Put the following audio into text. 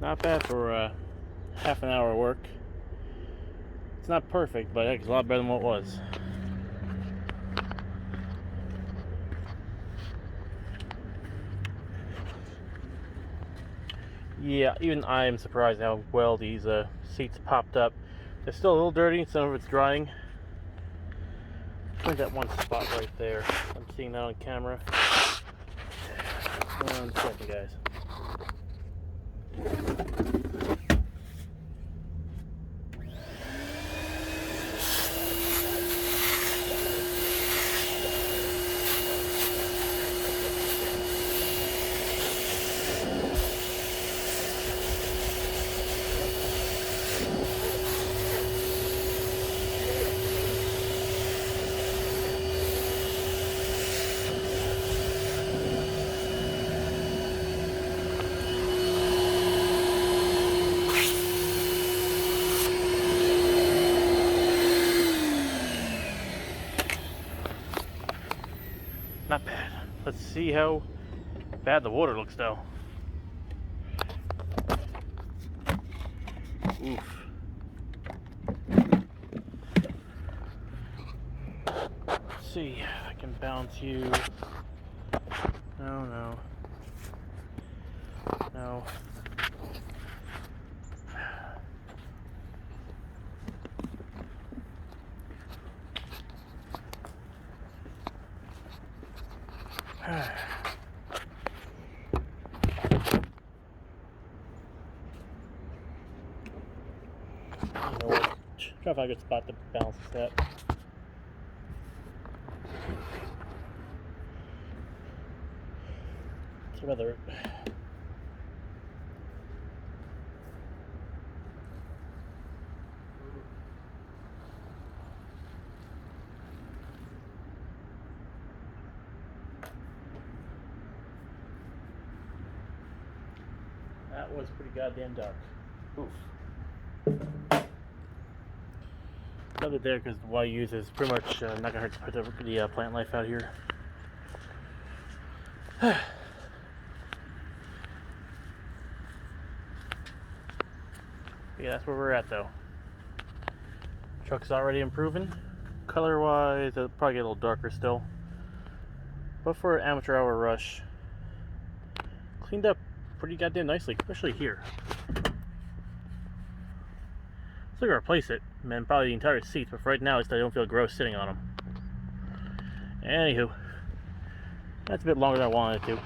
Not bad for half an hour of work. It's not perfect, but heck, it's a lot better than what it was. Yeah, even I am surprised how well these seats popped up. They're still a little dirty, some of it's drying. Find that one spot right there. I'm seeing that on camera. 1 second, guys. see how bad the water looks though. Oof. Let's see if I can bounce you. No. Try to find a good spot to balance that. It's rather. That was pretty goddamn dark. Oof. Left it there because the Y use is pretty much not gonna hurt to put the plant life out here. Yeah, that's where we're at though. Truck's already improving. Color wise, it'll probably get a little darker still. But for an amateur hour rush, cleaned up pretty goddamn nicely, especially here. So I'm gonna replace it, and probably the entire seat, but for right now, I don't feel gross sitting on them. Anywho, that's a bit longer than I wanted it to.